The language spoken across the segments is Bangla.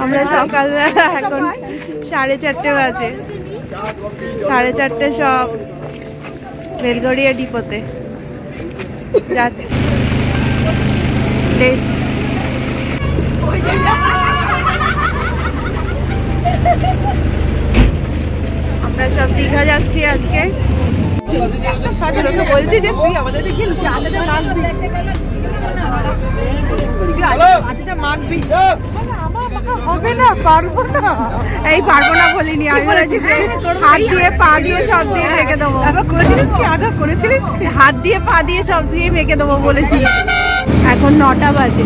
আমরা সকালবেলা এখন 4:30 বাজে, 4:30 সব বেলগড়িয়া ডিপোতে যাচ্ছি। আমরা সব দীঘা যাচ্ছি আজকে। বলছি যে তুই আমাদের হবে না, পারবো না, এই পারবো না বলিনি আমি, বলেছি হাত দিয়ে পা দিয়ে সব দিয়ে মেখে দেবো। করেছিলিস কি আগে? করেছিলিস হাত দিয়ে পা দিয়ে সব দিয়ে মেখে দেবো বলেছি। এখন 9টা বাজে,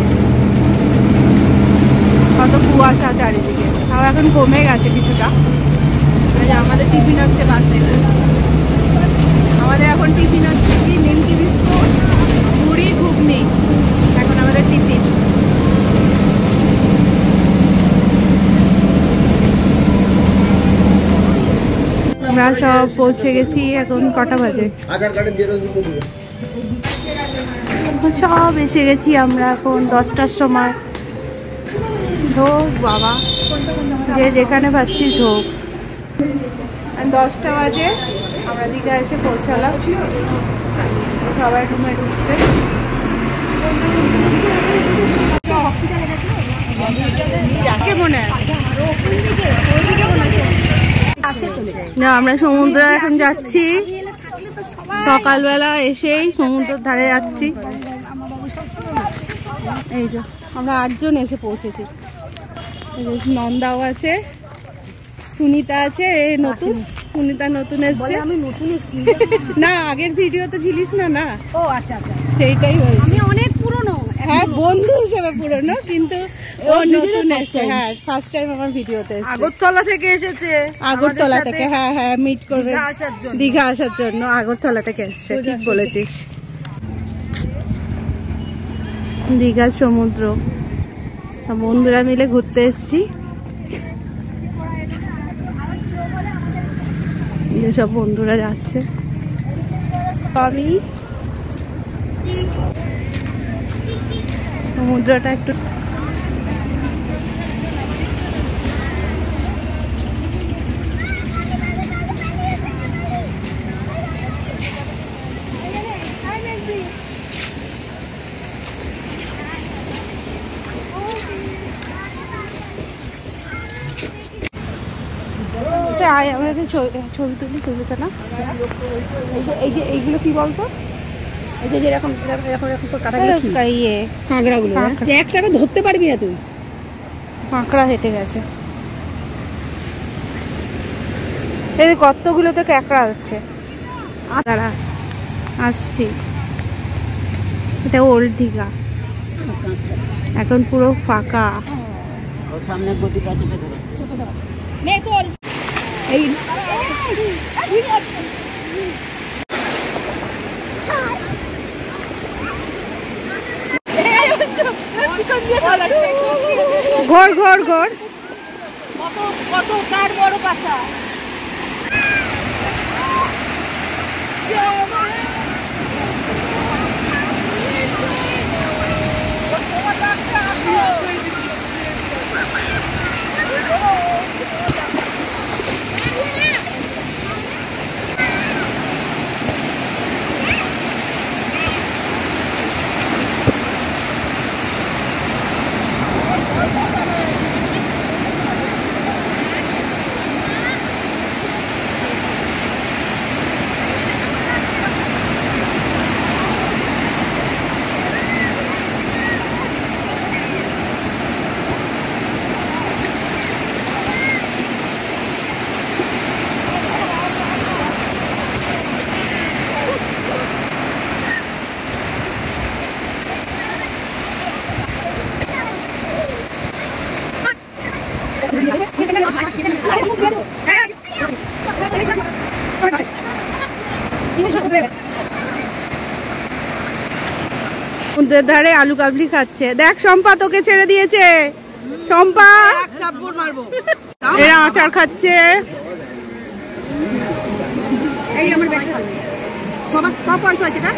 কত কুয়াশা চারিদিকে, তাও এখন কমে গেছে কিছুটা। আমাদের টিফিন হচ্ছে বাসে, আমাদের এখন টিফিন হচ্ছে কি নিমকি বিস্কুট, মুড়ি, ঘুগনি, এখন আমাদের টিফিন। আমরা সব পৌঁছে গেছি। এখন কটা বাজে? সব এসে গেছি আমরা এখন 10টার সময়। ঢোক বাবা, যে যেখানে পাচ্ছি ঢোক। 10টা বাজে আমরা দীঘা এসে পৌঁছালাম, সবাই রুমে ঢুকছে। না আমরা সমুদ্র এখন যাচ্ছি, সকালবেলা এসেই সমুদ্রের ধারে যাচ্ছি। এই যে আমরা 8 জন এসে পৌঁছেছি। নন্দাও আছে, সুনিতা আছে, নতুন সুনিতা নতুন এসছে। আমি নতুন এসেছি না, আগের ভিডিওতে ছিলিস না? না, ও আচ্ছা আচ্ছা, সেইটাই হয়েছে। আমি অনেক পুরনো, হ্যাঁ বন্ধু হিসেবে পুরনো, কিন্তু ও নতুন এসছে। হ্যাঁ ফার্স্ট টাইম আমার ভিডিওতে এসেছে। আগরতলা থেকে এসেছে, আগরতলা থেকে। হ্যাঁ হ্যাঁ, মিট করবে দীঘা আসার জন্য আগরতলা থেকে এসছে। ঠিক বলেছিস। দীঘার সমুদ্র বন্ধুরা মিলে ঘুরতে এসেছি। যেসব বন্ধুরা যাচ্ছে, আমি সমুদ্রটা একটু আমরা ছবি তুলি, চলেছে না? এই যে এইগুলো কি বলতো, এই যে এরকম এরকম এরকম কাঁকড়াগুলো একটাকে ধরতে পারবি না তুই। কাঁকড়া হেঁটে গেছে, এই কতগুলো তো কাঁকড়া হচ্ছে। দাঁড়া আসছি, এটা ওল্ড দীঘা, এখন পুরো ফাঁকা। সামনে এই ঘোর ঘোর ঘোর, কত কত কার বড় পাছা। সমুদ্রের ধারে আলু কাবলি খাচ্ছে। দেখ শম্পা তোকে ছেড়ে দিয়েছে। শম্পা এরা আচার খাচ্ছে। এই আমার সবার পয়সা আছে না,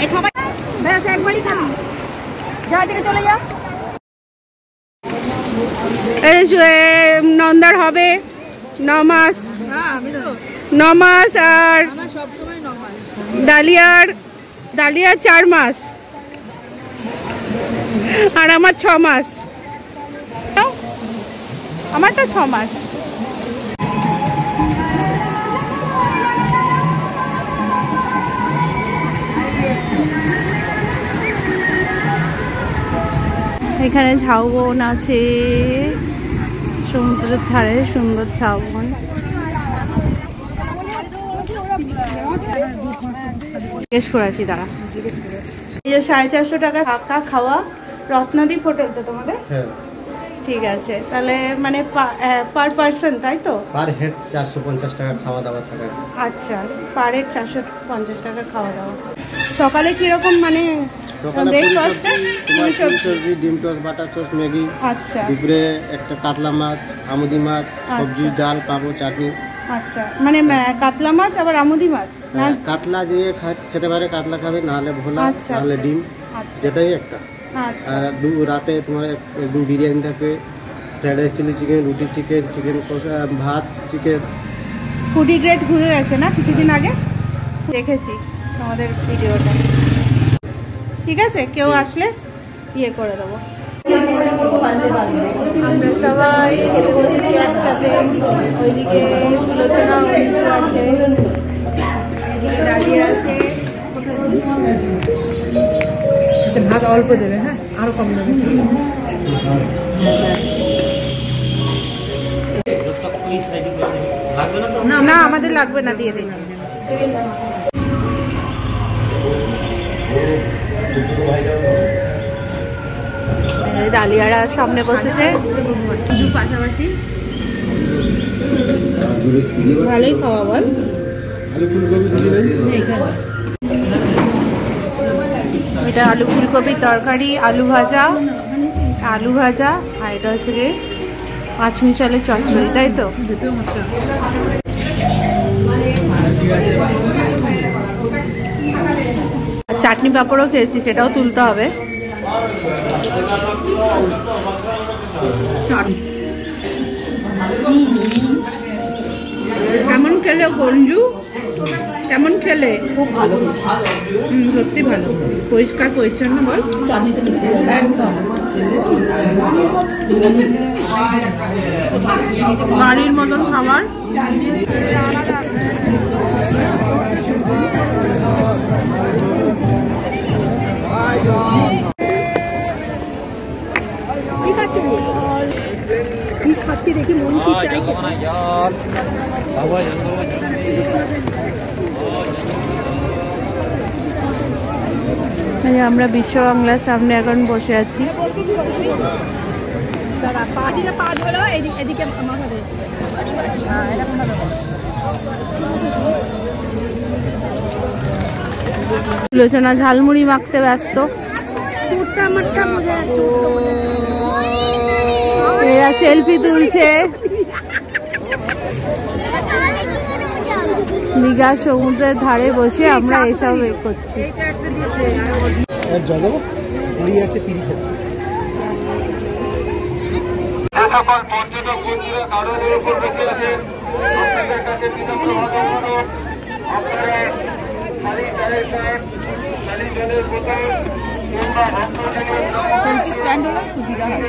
এই সবাই ব্যাস একবারই খাবি, যা থেকে চলে যা। নন্দার হবে 9 মাস। 9 মাস আর ডালিয়ার 4 মাস আর আমার 6 মাস। আমারটা 6 মাস। এখানে ঝাউবন আছে সমুদ্রের ধারে, সুন্দর ঝাউবন। জিজ্ঞেস করেছি দাঁড়া। এই যে 450 টাকা থাকা খাওয়া, রত্নদ্বীপ হোটেল তো তোমাদের? হ্যাঁ ঠিক আছে, তাহলে মানে পার পার্সন তাই তো? পার হেড 450 টাকা খাওয়া দাওয়া থাকে। আচ্ছা, পার হেড 450 টাকা খাওয়া দাওয়া। সকালে কিরকম মানে ব্রেকফাস্ট? সবজি, ডিম টোস্ট, বাটার টোস্ট, ম্যাগি। আচ্ছা। দুপুরে একটা কাতলা মাছ, আমুদি মাছ, সবজি, ডাল, পাঁপড়, চাটনি। আচ্ছা, মানে কাতলা মাছ আবার আমুদি মাছ? কাতলা দিয়ে খেতে পারে, কাতলা খাবে, নাহলে ভোলা, নাহলে ডিম, যেটাই একটা। আর রাতে তোমার একদম বিরিয়ানি থাকে, ফ্রাইড রাইস, চিলি চিকেন, রুটি চিকেন, চিকেন কষা, ভাত, চিকেন। ফুডি গ্রেড ঘুরে গেছে না কিছুদিন আগে, দেখেছি তোমাদের ভিডিওটা। ঠিক আছে, কেউ আসলে ইয়ে করে দেবো। আমরা সবাই খেতে বসেছি একসাথে। ওইদিকে সুলোচনা আছে, ডালিয়া আছে। ভাত অল্প দেবে, হ্যাঁ আরো কম দেবে। না আমাদের লাগবে না, দিয়ে দিন। ডালিয়ারা সামনে বসেছে পাশাপাশি, ভালোই খাওয়া বল। এটা আলু ফুলকপির তরকারি, আলু ভাজা, আর এটা হচ্ছে গিয়ে 5 মিশালের চচ্চড়ি, তাই তো? চাটনি পাঁপড়ও খেয়েছি, সেটাও তুলতে হবে। কেমন খেলে গঞ্জু? কেমন খেলে? খুব ভালো, সত্যি ভালো, পরিষ্কার পরিচ্ছন্ন বল। বাড়ির মতন খাবার। খাচ্ছি দেখি মন কি চাই। আমরা বিশ্ব বাংলার সামনে এখন বসে আছি। সুলোচনা ঝালমুড়ি মাখতে ব্যস্ত। এরা সেলফি তুলছে দীঘা সমুদ্রের ধারে বসে। আমরা এসব করছি। সকল পর্যটক বন্ধুরা কারণের উপর বসে আছেন, আপনাদের কাছে বিনম্র অনুরোধ, আপনারা খালি চায়ের কাপ, খালি জলের বোতল কিংবা সেলফি স্ট্যান্ড হলো সুবিধা হয়।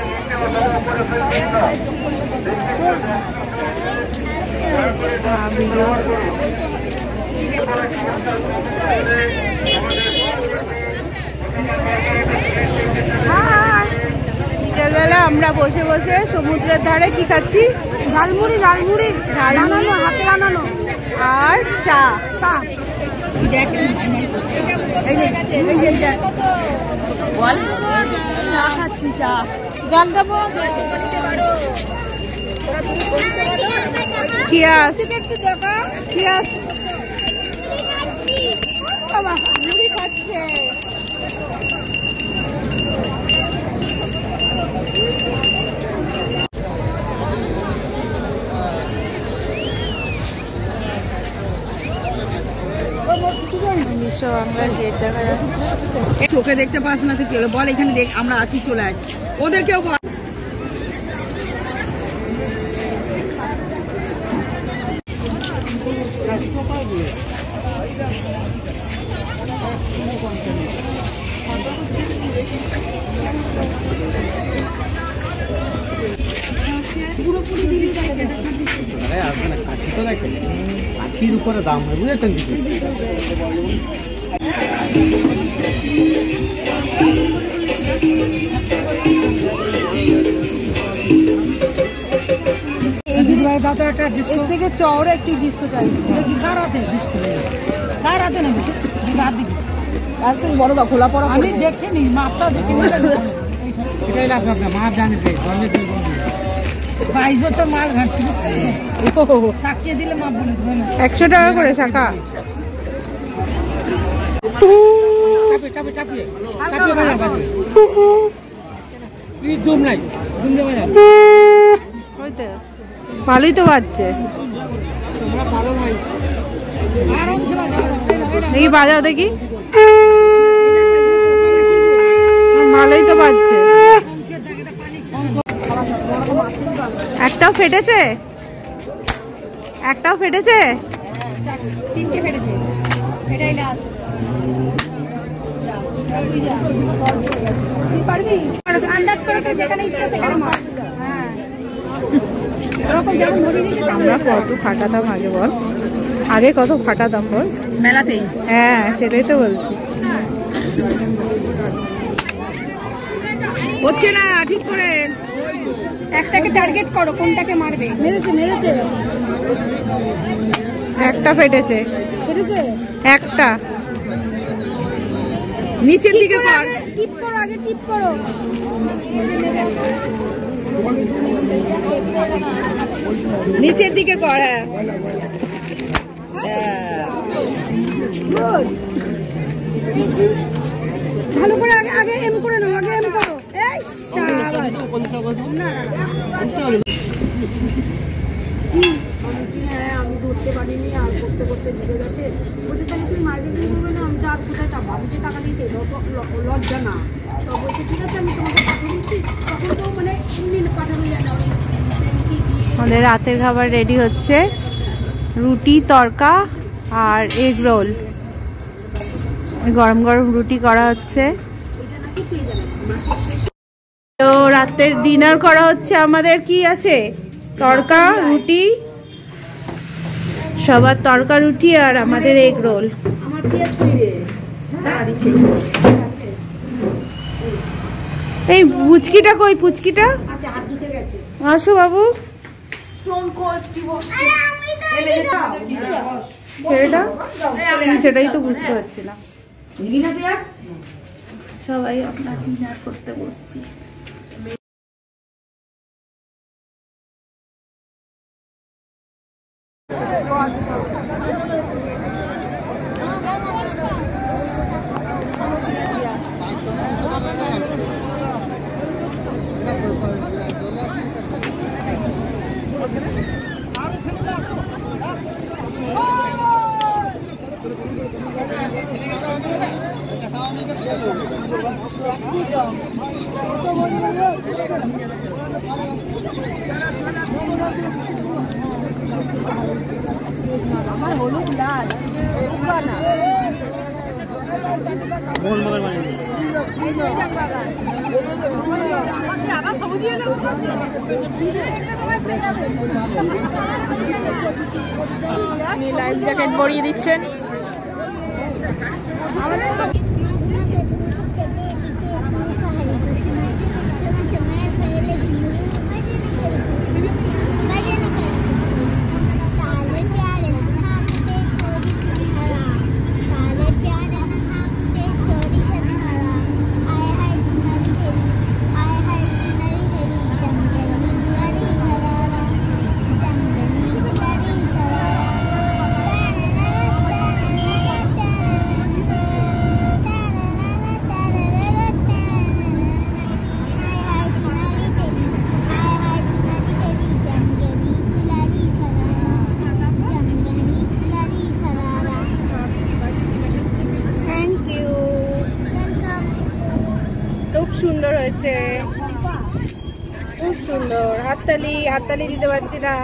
বিকেলবেলা আমরা বসে বসে সমুদ্রের ধারে কি খাচ্ছি? ঝালমুড়ি, হাতে বানানো, আর চা। খাচ্ছি চা। খাচ্ছে। চোখে দেখতে পাস না তো কি হলো বল, এখানে দেখ আমরা আছি, চলে আয়। ওদেরকেও কাঠির উপরে দাম হয়, বুঝেছেন কিছু? এর থেকে চওড়া একটু ডিস্কো চাই। বড় দাও, খোলা পড়া আমি দেখিনি, মাপটা দেখিনি। এটাই রাখবো আপনার মাপ জানিস 22 বছর মাল ঘাটছি, তাকিয়ে দিলে মাপ বলে দেবে না। 100 টাকা করে শাখা। ভালোই তো বাজছে, দেখি বাজাও দেখি, ভালোই তো বাজছে। একটাও ফেটেছে? একটাও ফেটেছে? তিনটে ফেটেছে, এটাই লাস্ট। পারবি আন্দাজ করে যেখানে ইচ্ছা সেখানে মার। হ্যাঁ, আমরা কত ফাটাতাম আগে, বল আগে কত ফাটাতাম বল মেলাতেই। হ্যাঁ সেটাই তো বলছি। হচ্ছে না ঠিক করে, একটাকে টার্গেট করো, কোনটাকে মারবে। মেরেছে মেরেছে, একটা ফেটেছে, ফেটেছে একটা। নিচের দিকে কর, টিপ করো, আগে টিপ করো। নিচের দিকে কর। ভালো করে আগে আগে এম করে নাও, আগে এম করো। এই শাবাশ। আমি ধরতে পারিনি, আর করতে করতে ঢুকে গেছে। বলছে তাহলে তুমি মার্কেটিং করবে না, আমি আর কোথায় ভাবি যে টাকা দিয়েছে, লজ্জা না। তো বলছে ঠিক আছে আমি তোমাকে পাঠিয়ে দিচ্ছি। তখন তো মানে পাঠানো যায় না। আমাদের রাতের খাবার রেডি হচ্ছে, রুটি তড়কা আর এগ রোল। গরম গরম রুটি করা হচ্ছে। তো রাতের ডিনার করা হচ্ছে আমাদের। কি আছে? তড়কা রুটি, সবার তড়কা রুটি আর আমাদের এগ রোল। এই পুচকিটা কই? পুচকিটা আসো বাবু। সেটাই তো বুঝতে পারছি না। সবাই আমরা ডিনার করতে বসছি। আমার হলুদ লাল না লাইফ জ্যাকেট পরিয়ে দিচ্ছেন। সুন্দর হয়েছে, খুব সুন্দর। হাততালি, হাততালি দিতে পারছি না।